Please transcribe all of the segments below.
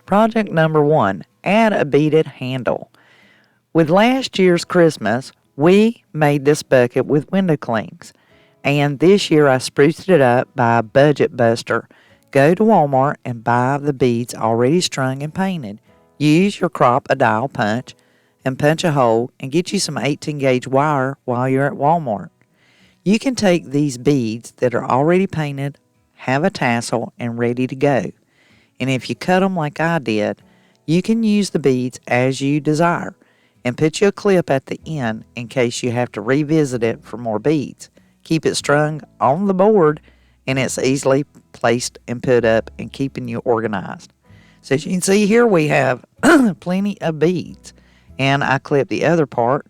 Project number 1, add a beaded handle. With last year's Christmas, we made this bucket with window clings, and this year I spruced it up by a budget buster. Go to Walmart and buy the beads already strung and painted. Use your crop-a-dile punch and punch a hole and get you some 18 gauge wire while you're at Walmart. You can take these beads that are already painted, have a tassel, and ready to go. And if you cut them like I did, you can use the beads as you desire and put you a clip at the end in case you have to revisit it for more beads. Keep it strung on the board and it's easily placed and put up and keeping you organized. So as you can see here, we have plenty of beads, and I clipped the other part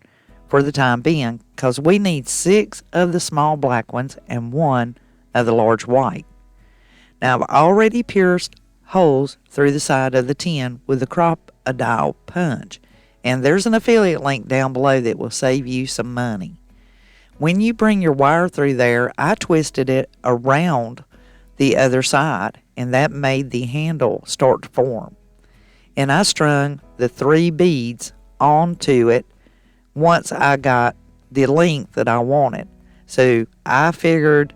for the time being because we need 6 of the small black ones and 1 of the large white. Now I've already pierced holes through the side of the tin with the crop-a-dile punch, and there's an affiliate link down below that will save you some money. When you bring your wire through there, I twisted it around the other side, and that made the handle start to form. And I strung the 3 beads onto it once I got the length that I wanted. So I figured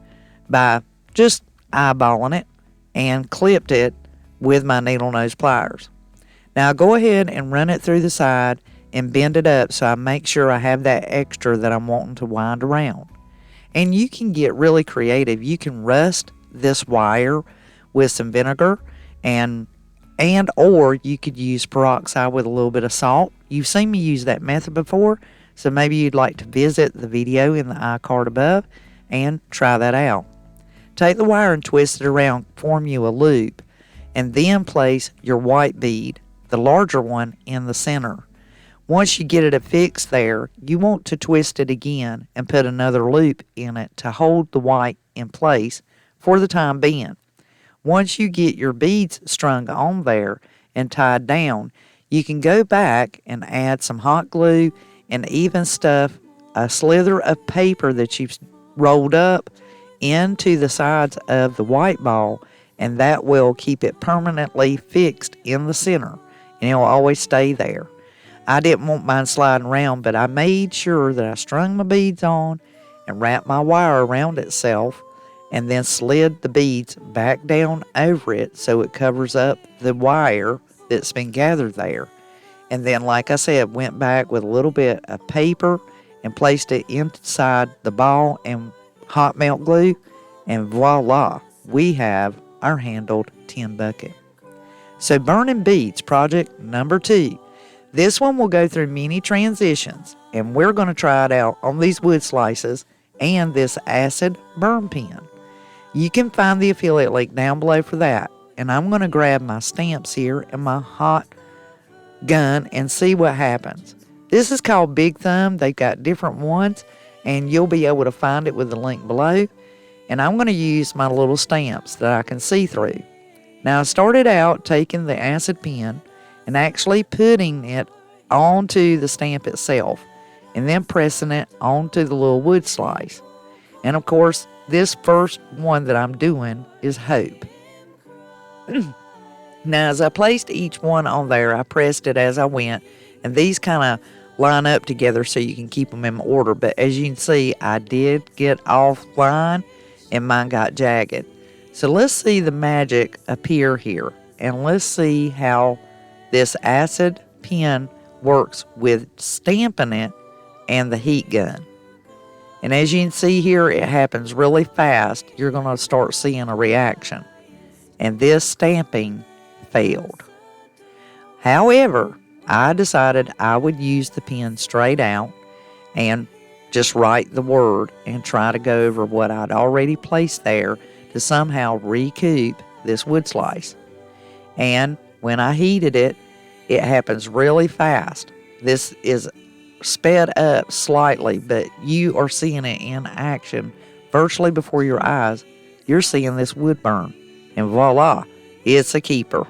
by just eyeballing it and clipped it with my needle nose pliers. Now go ahead and run it through the side and bend it up so I make sure I have that extra that I'm wanting to wind around. And you can get really creative. You can rust this wire with some vinegar and or you could use peroxide with a little bit of salt. You've seen me use that method before, so maybe you'd like to visit the video in the iCard above and try that out. Take the wire and twist it around, form you a loop, and then place your white bead, the larger one, in the center. Once you get it affixed there, you want to twist it again and put another loop in it to hold the white in place for the time being. Once you get your beads strung on there and tied down, you can go back and add some hot glue and even stuff a slither of paper that you've rolled up into the sides of the white ball, and that will keep it permanently fixed in the center, and it'll always stay there. I didn't want mine sliding around, but I made sure that I strung my beads on and wrapped my wire around itself and then slid the beads back down over it so it covers up the wire that's been gathered there. And then, like I said, went back with a little bit of paper and placed it inside the ball and hot melt glue, and voila, we have our handled tin bucket. So burning beads, project number 2. This one will go through many transitions, and we're going to try it out on these wood slices and this acid burn pen. You can find the affiliate link down below for that, and I'm going to grab my stamps here and my hot gun and see what happens. This is called Big Thumb. They've got different ones, and you'll be able to find it with the link below. And I'm going to use my little stamps that I can see through. Now I started out taking the acid pen and actually putting it onto the stamp itself and then pressing it onto the little wood slice. And of course, this first one that I'm doing is Hope. Now as I placed each one on there, I pressed it as I went, and these kind of line up together so you can keep them in order. But as you can see, I did get offline and mine got jagged. So let's see the magic appear here, and let's see how this acid pen works with stamping it and the heat gun. And as you can see here, it happens really fast. You're going to start seeing a reaction. And this stamping failed. However, I decided I would use the pen straight out and just write the word and try to go over what I'd already placed there to somehow recoup this wood slice. And when I heated it, it happens really fast. This is sped up slightly, but you are seeing it in action virtually before your eyes. You're seeing this wood burn, and voila, it's a keeper.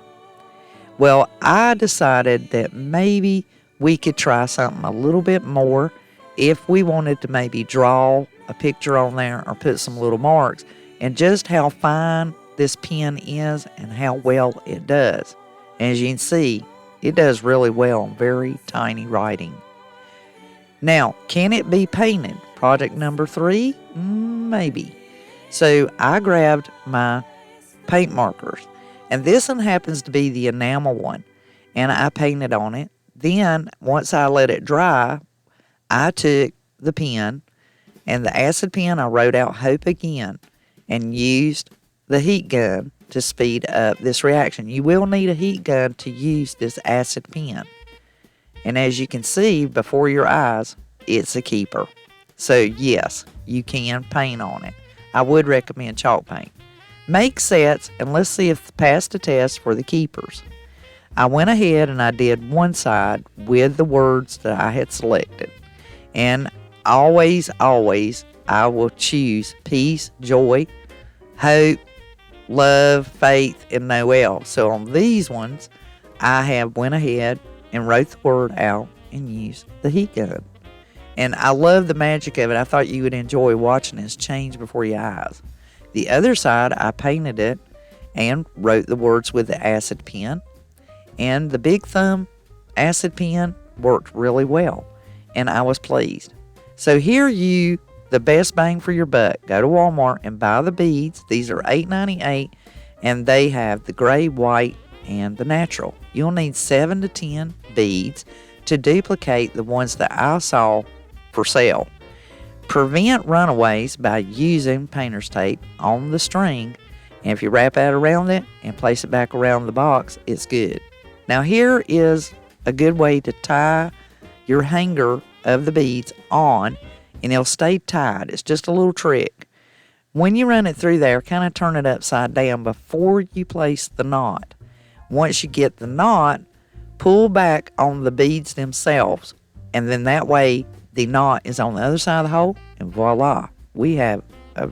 Well, I decided that maybe we could try something a little bit more if we wanted to maybe draw a picture on there or put some little marks, and just how fine this pen is and how well it does. And as you can see, it does really well on very tiny writing. Now, can it be painted? Project number 3? Maybe. So I grabbed my paint markers, and this one happens to be the enamel one, and I painted on it. Then, once I let it dry, I took the pen, and the acid pen, I wrote out Hope again, and used the heat gun to speed up this reaction. You will need a heat gun to use this acid pen. And as you can see before your eyes, it's a keeper. So yes, you can paint on it. I would recommend chalk paint. Make sets, and let's see if pass the test for the keepers. I went ahead and I did one side with the words that I had selected. And always, I will choose peace, joy, hope, love, faith, and Noel. So on these ones, I have went ahead and wrote the word out and used the heat gun. And I love the magic of it. I thought you would enjoy watching this change before your eyes. The other side, I painted it and wrote the words with the acid pen. And the big thumb acid pen worked really well. And I was pleased. So here the best bang for your buck. Go to Walmart and buy the beads. These are $8.98, and they have the gray, white, and the natural. You'll need 7 to 10 beads to duplicate the ones that I saw for sale. Prevent runaways by using painter's tape on the string, and if you wrap that around it and place it back around the box, it's good. Now here is a good way to tie your hanger of the beads on, and it'll stay tied. It's just a little trick. When you run it through there, kind of turn it upside down before you place the knot. Once you get the knot, pull back on the beads themselves, and then that way the knot is on the other side of the hole, and voila, we have a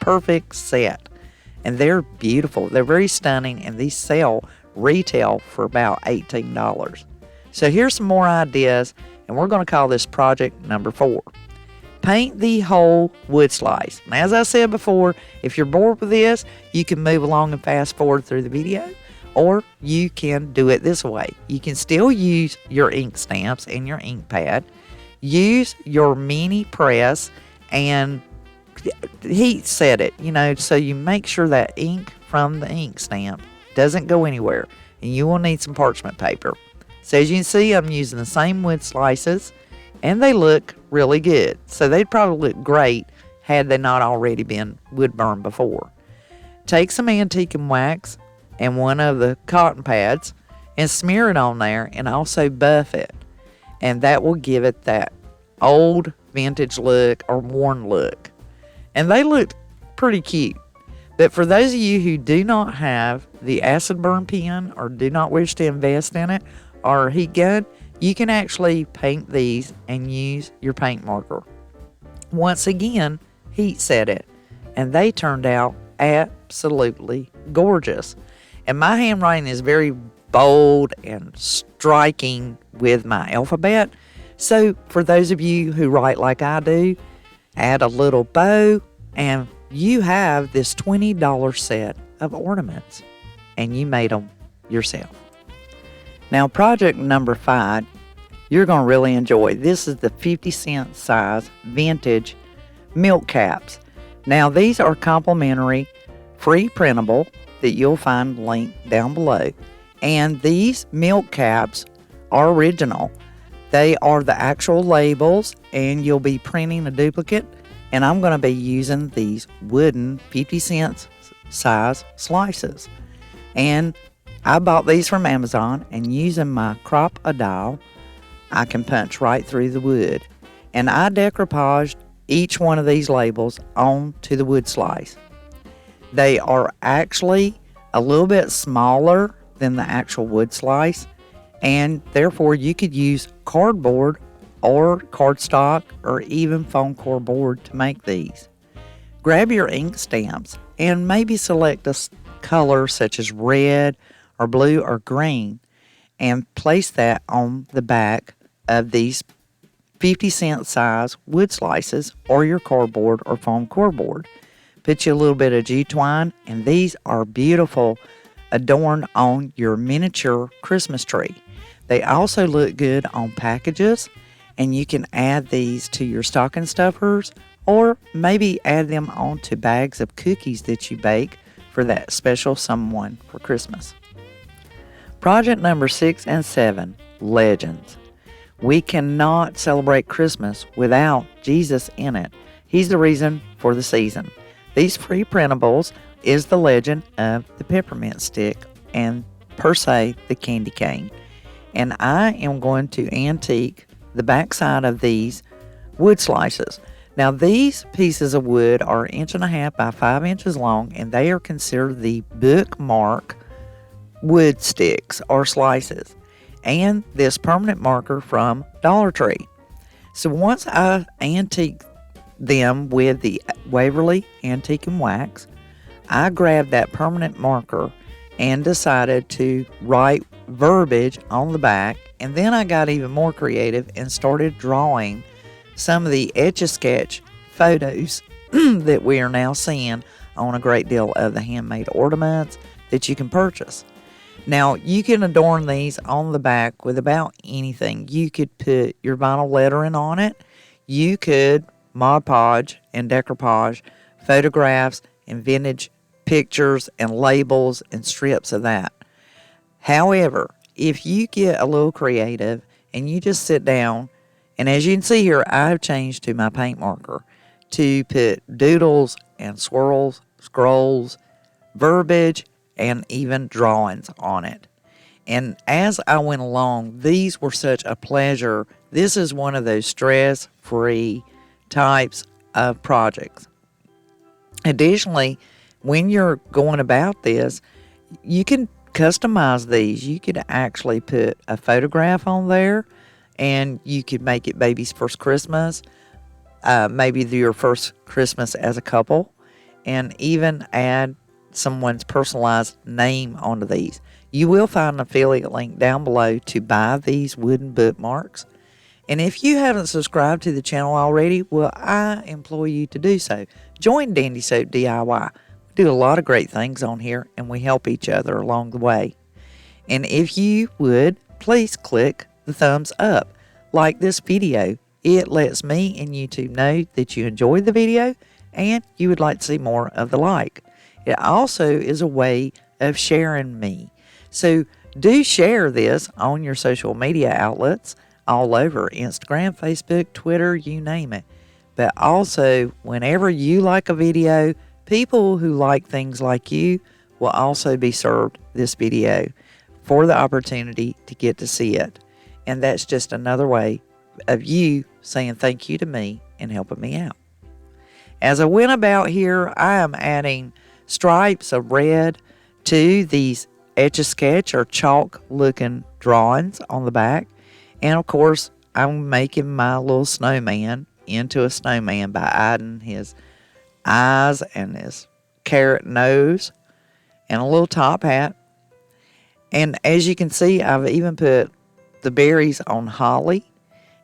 perfect set. And they're beautiful. They're very stunning, and these sell retail for about $18. So here's some more ideas, and we're going to call this project number 4. Paint the whole wood slice. And as I said before, if you're bored with this, you can move along and fast forward through the video, or you can do it this way. You can still use your ink stamps and your ink pad. Use your mini press and heat set it, so you make sure that ink from the ink stamp doesn't go anywhere. And you will need some parchment paper. So as you can see, I'm using the same wood slices, and they look really good. So they'd probably look great had they not already been wood burned before. Take some antique wax and one of the cotton pads and smear it on there, and also buff it. And that will give it that old vintage look or worn look. And they look pretty cute. But for those of you who do not have the acid burn pen or do not wish to invest in it or heat gun, you can actually paint these and use your paint marker. Once again, heat set it, and they turned out absolutely gorgeous. And my handwriting is very bold and striking with my alphabet. So for those of you who write like I do, add a little bow, and you have this $20 set of ornaments, and you made them yourself. Now, project number 5, you're going to really enjoy. This is the 50-cent size vintage milk caps. Now, these are complimentary, free printable that you'll find linked down below. And these milk caps are original. They are the actual labels, and you'll be printing a duplicate. And I'm going to be using these wooden 50-cent size slices. And I bought these from Amazon, and using my crop-a-dial, I can punch right through the wood. And I decoupaged each one of these labels onto the wood slice. They are actually a little bit smaller than the actual wood slice, and therefore you could use cardboard or cardstock or even foam core board to make these. Grab your ink stamps and maybe select a color such as red or blue or green and place that on the back of these 50-cent size wood slices or your cardboard or foam core board. Put you a little bit of G-twine, and these are beautiful adorn on your miniature Christmas tree. They also look good on packages, and you can add these to your stocking stuffers or maybe add them onto bags of cookies that you bake for that special someone for Christmas. Project number 6 and 7, Legends. We cannot celebrate Christmas without Jesus in it. He's the reason for the season. These free printables is the legend of the peppermint stick and per se the candy cane. And I am going to antique the backside of these wood slices. Now these pieces of wood are 1.5 inches by 5 inches long, and they are considered the Bookmark wood sticks or slices, and this permanent marker from Dollar Tree. So once I antique them with the Waverly Antique and Wax, I grabbed that permanent marker and decided to write verbiage on the back, and then I got even more creative and started drawing some of the Etch-a-Sketch photos that we are now seeing on a great deal of the handmade ornaments that you can purchase. Now, you can adorn these on the back with about anything. You could put your vinyl lettering on it. You could Mod Podge and decoupage photographs and vintage pictures and labels and strips of that. However, if you get a little creative and you just sit down, and as you can see here, I have changed to my paint marker to put doodles and swirls, scrolls, verbiage, and even drawings on it. And as I went along, these were such a pleasure. This is one of those stress-free types of projects. Additionally, when you're going about this, you can customize these. You could actually put a photograph on there, and you could make it baby's first Christmas, maybe your first Christmas as a couple, and even add someone's personalized name onto these. You will find an affiliate link down below to buy these wooden bookmarks. And if you haven't subscribed to the channel already, well, I implore you to do so. Join Dandy Soap DIY. We do a lot of great things on here, and we help each other along the way. And if you would, please click the thumbs up. Like this video. It lets me and YouTube know that you enjoyed the video and you would like to see more of the like. It also is a way of sharing me. So do share this on your social media outlets all over, Instagram, Facebook, Twitter, you name it. But also, whenever you like a video, people who like things like you will also be served this video for the opportunity to get to see it. And that's just another way of you saying thank you to me and helping me out. As I went about here, I am adding stripes of red to these Etch-a-Sketch or chalk looking drawings on the back. And of course, I'm making my little snowman into a snowman by adding his eyes and his carrot nose and a little top hat. And as you can see, I've even put the berries on holly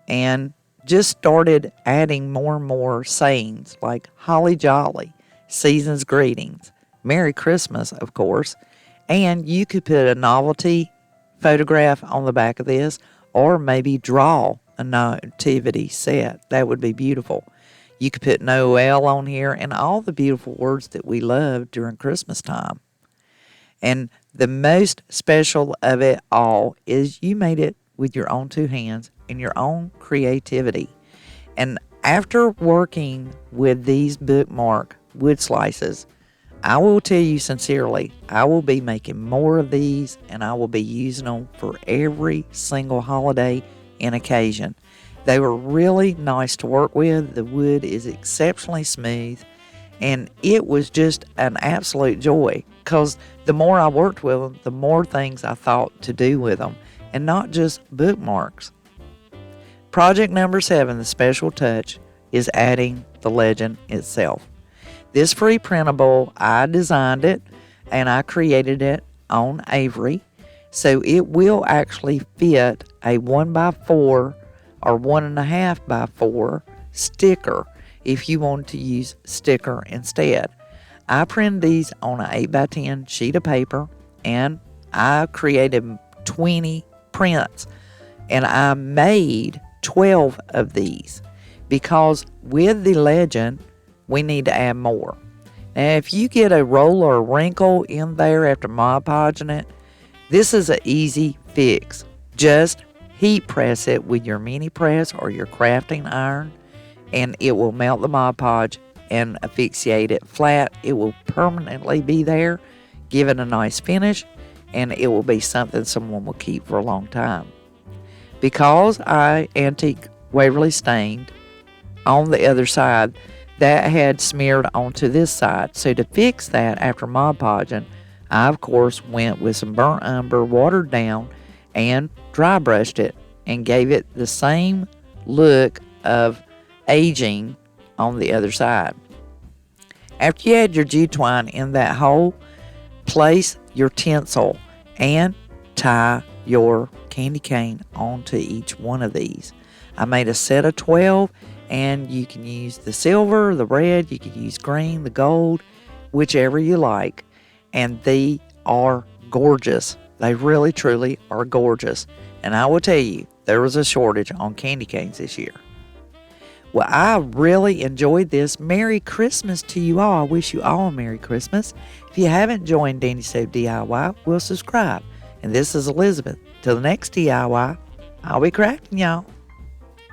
and just started adding more and more sayings like Holly Jolly, Season's Greetings, Merry Christmas, of course. And you could put a novelty photograph on the back of this, or maybe draw a nativity set. That would be beautiful. You could put Noel on here and all the beautiful words that we love during Christmas time. And the most special of it all is you made it with your own two hands and your own creativity. And after working with these bookmark wood slices, I will tell you sincerely, I will be making more of these, and I will be using them for every single holiday and occasion. They were really nice to work with. The wood is exceptionally smooth, and it was just an absolute joy because the more I worked with them, the more things I thought to do with them, and not just bookmarks. Project number 7, the special touch, is adding the legend itself. This free printable, I designed it and I created it on Avery, so it will actually fit a 1x4 or 1.5x4 sticker if you want to use sticker instead. I printed these on an 8x10 sheet of paper and I created 20 prints, and I made 12 of these because with the legend, we need to add more. Now, if you get a roll or a wrinkle in there after Mod Podging it, this is an easy fix. Just heat press it with your mini press or your crafting iron, and it will melt the Mod Podge and asphyxiate it flat. It will permanently be there, give it a nice finish, and it will be something someone will keep for a long time. Because I antique Waverly stained on the other side, that had smeared onto this side. So to fix that after Mod Podging, I of course went with some burnt umber, watered down, and dry brushed it and gave it the same look of aging on the other side. After you add your jute twine in that hole, place your tinsel and tie your candy cane onto each one of these. I made a set of 12, and you can use the silver, the red, you can use green, the gold, whichever you like. And they are gorgeous. They really, truly are gorgeous. And I will tell you, there was a shortage on candy canes this year. Well, I really enjoyed this. Merry Christmas to you all. I wish you all a Merry Christmas. If you haven't joined Danny Stove DIY, well, subscribe. And this is Elizabeth. Till the next DIY, I'll be crafting, y'all.